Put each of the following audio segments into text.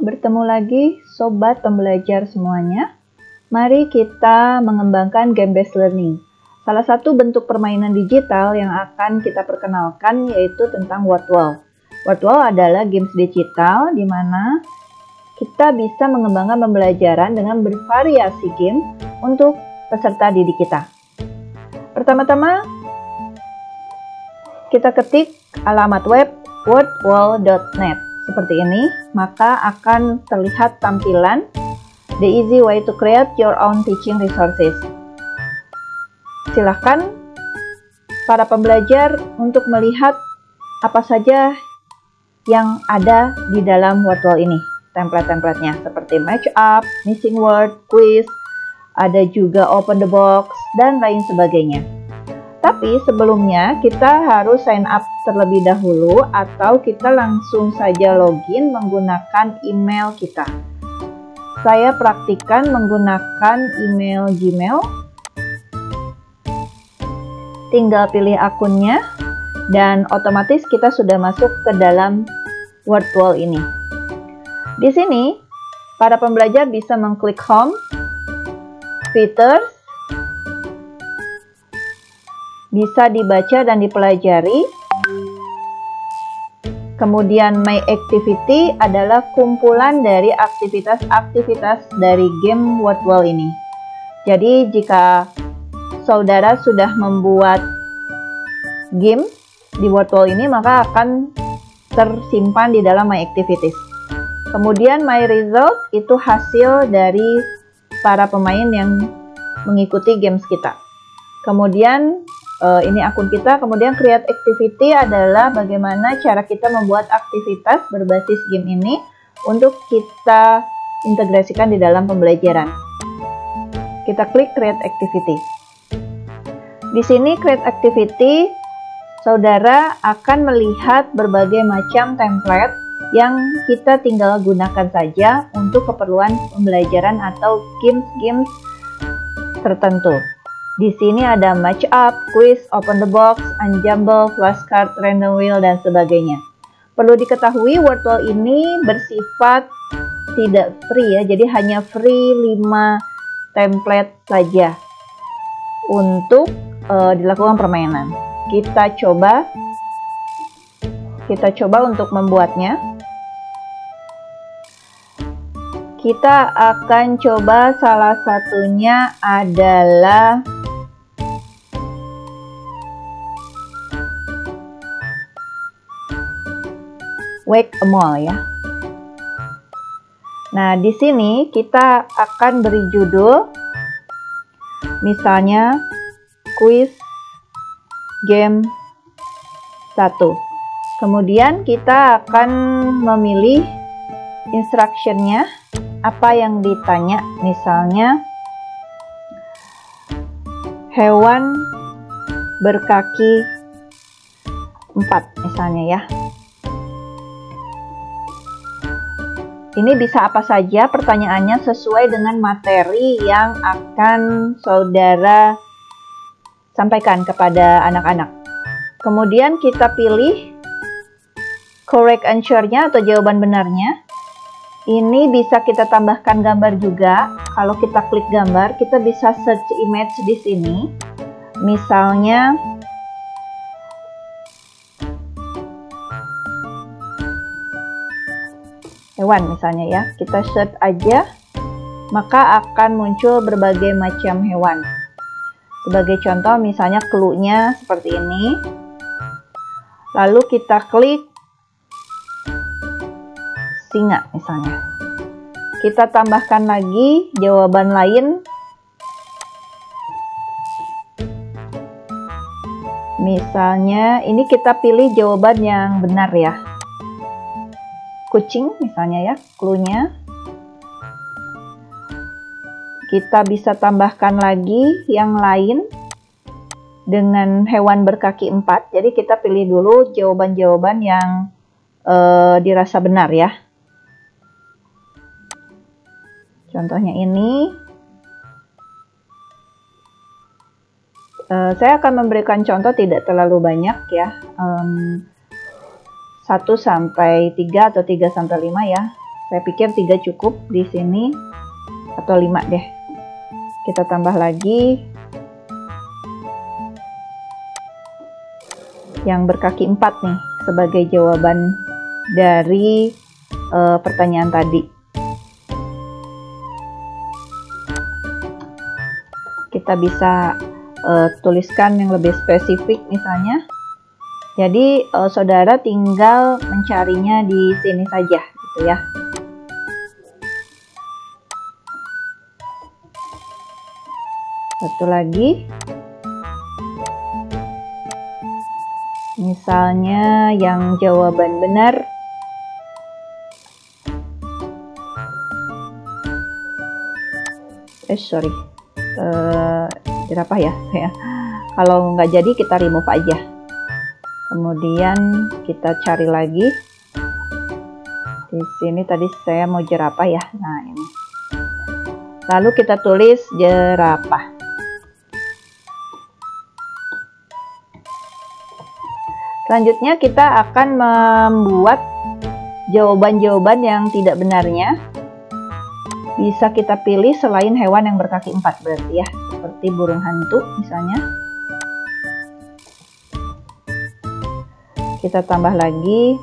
Halo, bertemu lagi sobat pembelajar semuanya. Mari kita mengembangkan game-based learning. Salah satu bentuk permainan digital yang akan kita perkenalkan yaitu tentang Wordwall. Wordwall adalah games digital di mana kita bisa mengembangkan pembelajaran dengan bervariasi game untuk peserta didik kita. Pertama-tama, kita ketik alamat web wordwall.net seperti ini, maka akan terlihat tampilan The Easy Way to Create Your Own Teaching Resources. Silahkan para pembelajar untuk melihat apa saja yang ada di dalam Wordwall ini. Template-templatenya seperti match up, missing word, quiz, ada juga open the box, dan lain sebagainya. Tapi sebelumnya kita harus sign up terlebih dahulu atau kita langsung saja login menggunakan email kita. Saya praktikkan menggunakan email Gmail. Tinggal pilih akunnya dan otomatis kita sudah masuk ke dalam Wordwall ini. Di sini para pembelajar bisa mengklik Home, Features, bisa dibaca dan dipelajari. Kemudian My Activity adalah kumpulan dari aktivitas-aktivitas dari game Wordwall ini. Jadi jika saudara sudah membuat game di Wordwall ini, maka akan tersimpan di dalam My Activities. Kemudian My Result itu hasil dari para pemain yang mengikuti games kita. Kemudian ini akun kita. Kemudian Create Activity adalah bagaimana cara kita membuat aktivitas berbasis game ini untuk kita integrasikan di dalam pembelajaran. Kita klik Create Activity. Di sini Create Activity, saudara akan melihat berbagai macam template yang kita tinggal gunakan saja untuk keperluan pembelajaran atau games-games tertentu. Di sini ada match up, quiz, open the box, unjumble, flashcard, random wheel, dan sebagainya. Perlu diketahui Wordwall ini bersifat tidak free ya, jadi hanya free 5 template saja untuk dilakukan permainan. Kita coba untuk membuatnya. Kita akan coba salah satunya adalah Whack-A-Mole ya. Nah, di sini kita akan beri judul misalnya quiz game 1. Kemudian kita akan memilih instruction-nya, apa yang ditanya, misalnya hewan berkaki 4 misalnya ya. Ini bisa apa saja pertanyaannya sesuai dengan materi yang akan saudara sampaikan kepada anak-anak. Kemudian kita pilih correct answer-nya atau jawaban benarnya. Ini bisa kita tambahkan gambar juga. Kalau kita klik gambar, kita bisa search image di sini. Misalnya hewan misalnya ya, kita search aja, maka akan muncul berbagai macam hewan. Sebagai contoh misalnya clue-nya seperti ini. Lalu kita klik singa misalnya. Kita tambahkan lagi jawaban lain. Misalnya ini kita pilih jawaban yang benar ya. Kucing misalnya ya, clue-nya. Kita bisa tambahkan lagi yang lain dengan hewan berkaki 4. Jadi kita pilih dulu jawaban-jawaban yang dirasa benar ya. Contohnya ini. Saya akan memberikan contoh tidak terlalu banyak ya. 1 sampai 3 atau 3 sampai 5 ya. Saya pikir 3 cukup di sini, atau 5 deh. Kita tambah lagi yang berkaki 4 nih sebagai jawaban dari pertanyaan tadi. Kita bisa tuliskan yang lebih spesifik misalnya. Jadi saudara tinggal mencarinya di sini saja gitu ya. Satu lagi. Misalnya yang jawaban benar jerapah ya saya. Kalau nggak jadi kita remove aja. Kemudian kita cari lagi. Di sini tadi saya mau jerapah ya. Nah ini. Lalu kita tulis jerapah. Selanjutnya kita akan membuat jawaban-jawaban yang tidak benarnya. Bisa kita pilih selain hewan yang berkaki 4 berarti ya. Seperti burung hantu misalnya. Kita tambah lagi.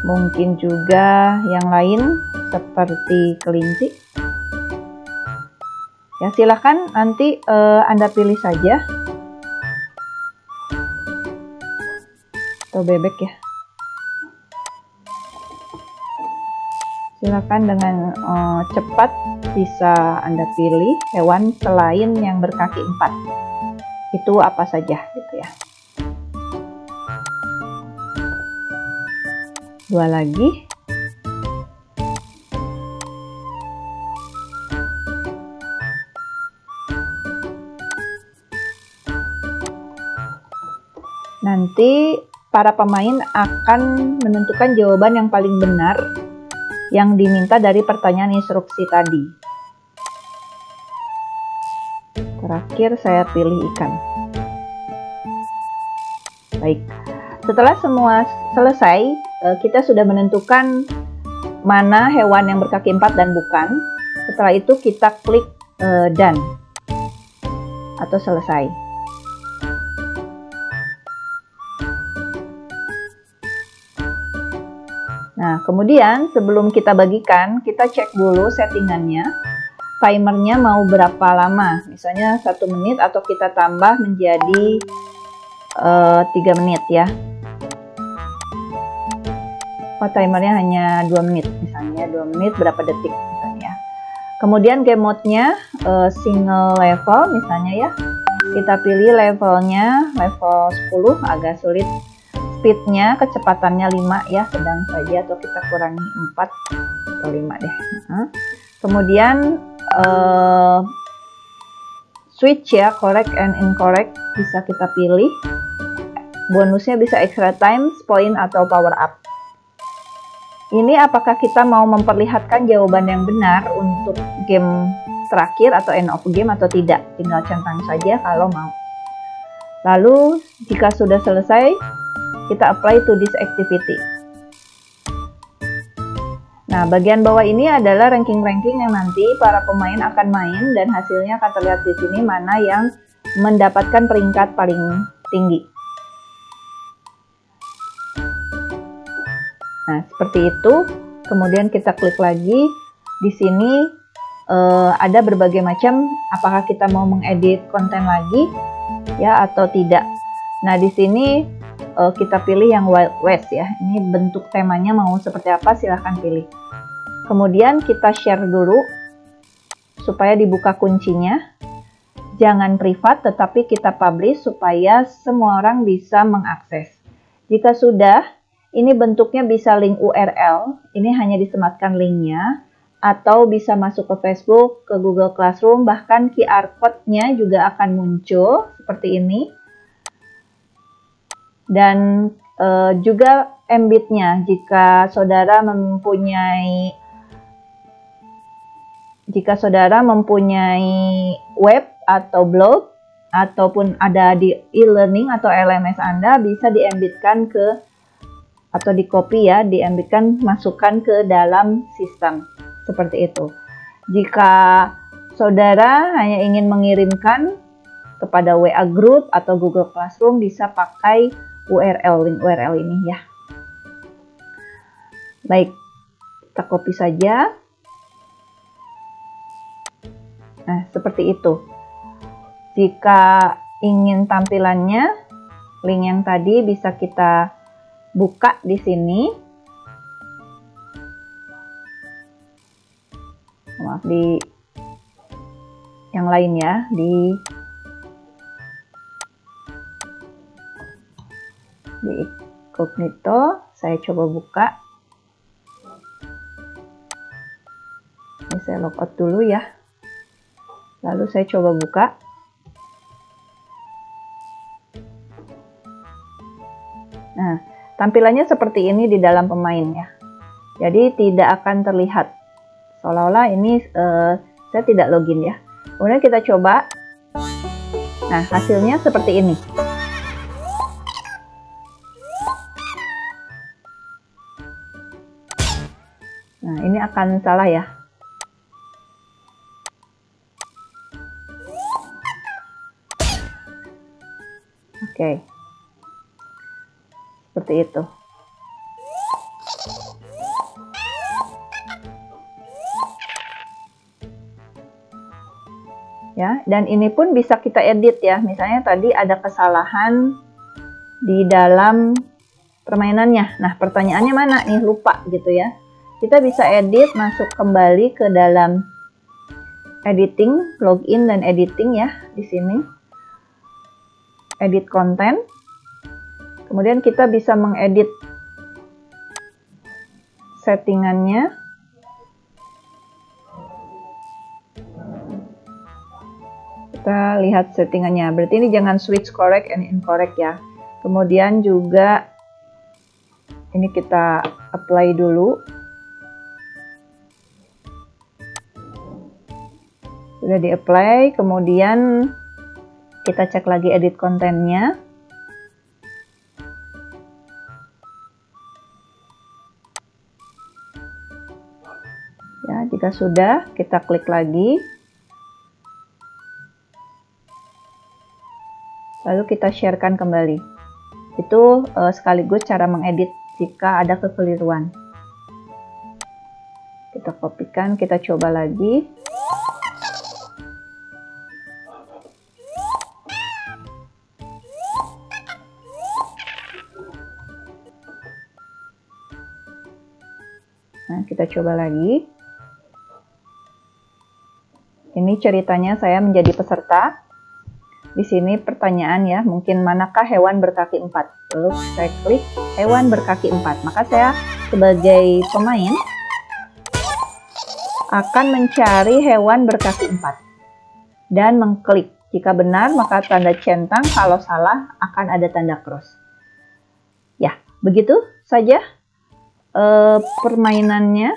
Mungkin juga yang lain seperti kelinci. Ya silahkan nanti Anda pilih saja. Atau bebek ya. Silakan dengan cepat bisa Anda pilih hewan selain yang berkaki 4. Itu apa saja gitu ya. 2 lagi. Nanti para pemain akan menentukan jawaban yang paling benar yang diminta dari pertanyaan instruksi tadi. Terakhir saya pilih ikan. Baik, setelah semua selesai, kita sudah menentukan mana hewan yang berkaki 4 dan bukan. Setelah itu kita klik done atau selesai. Nah, kemudian sebelum kita bagikan, kita cek dulu settingannya. Timernya mau berapa lama, misalnya 1 menit atau kita tambah menjadi 3 menit ya. Oh, timernya hanya 2 menit, misalnya 2 menit berapa detik misalnya. Kemudian game mode-nya single level misalnya ya. Kita pilih levelnya level 10, agak sulit. Speednya, kecepatannya 5 ya, sedang saja, atau kita kurangi 4 atau 5 deh. Kemudian switch ya, correct and incorrect bisa kita pilih. Bonusnya bisa extra times, point atau power up. Ini apakah kita mau memperlihatkan jawaban yang benar untuk game terakhir atau end of game atau tidak. Tinggal centang saja kalau mau. Lalu jika sudah selesai, kita apply to this activity. Nah, bagian bawah ini adalah ranking-ranking yang nanti para pemain akan main dan hasilnya akan terlihat di sini mana yang mendapatkan peringkat paling tinggi. Nah, seperti itu. Kemudian kita klik lagi. Di sini ada berbagai macam, apakah kita mau mengedit konten lagi ya atau tidak. Nah, di sini kita pilih yang Wild West ya. Ini bentuk temanya mau seperti apa, silahkan pilih. Kemudian kita share dulu supaya dibuka kuncinya. Jangan privat tetapi kita publish supaya semua orang bisa mengakses. Jika sudah, ini bentuknya bisa link URL. Ini hanya disematkan linknya. Atau bisa masuk ke Facebook, ke Google Classroom, bahkan QR code-nya juga akan muncul seperti ini. Dan juga embed-nya jika saudara mempunyai web atau blog ataupun ada di e-learning atau LMS Anda, bisa di-embedkan ke atau di copy ya, diambilkan, masukkan ke dalam sistem seperti itu. Jika saudara hanya ingin mengirimkan kepada WA Group atau Google Classroom, bisa pakai link URL ini ya. Baik, kita copy saja. Nah, seperti itu. Jika ingin tampilannya, link yang tadi bisa kita buka di sini. Maaf, di yang lain ya, di incognito. Saya coba buka. Ini saya logout dulu ya. Lalu saya coba buka. Nah, tampilannya seperti ini di dalam pemain ya. Jadi tidak akan terlihat seolah-olah ini saya tidak login ya. Kemudian kita coba. Nah, hasilnya seperti ini. Nah, ini akan salah ya. Oke. Seperti itu. Ya, dan ini pun bisa kita edit ya. Misalnya tadi ada kesalahan di dalam permainannya. Nah, pertanyaannya mana nih? Lupa gitu ya. Kita bisa edit, masuk kembali ke dalam editing, login dan editing ya di sini. Edit konten. Kemudian kita bisa mengedit settingannya. Kita lihat settingannya. Berarti ini jangan switch correct and incorrect ya. Kemudian juga ini kita apply dulu. Sudah di-apply, kemudian kita cek lagi edit kontennya. Ya, jika sudah, kita klik lagi. Lalu kita sharekan kembali. Itu sekaligus cara mengedit jika ada kekeliruan. Kita kopikan, kita coba lagi. Nah, kita coba lagi. Ini ceritanya saya menjadi peserta. Di sini pertanyaan ya, mungkin manakah hewan berkaki 4? Lalu saya klik hewan berkaki 4. Maka saya sebagai pemain akan mencari hewan berkaki 4 dan mengklik. Jika benar maka tanda centang, kalau salah akan ada tanda cross. Ya, begitu saja permainannya.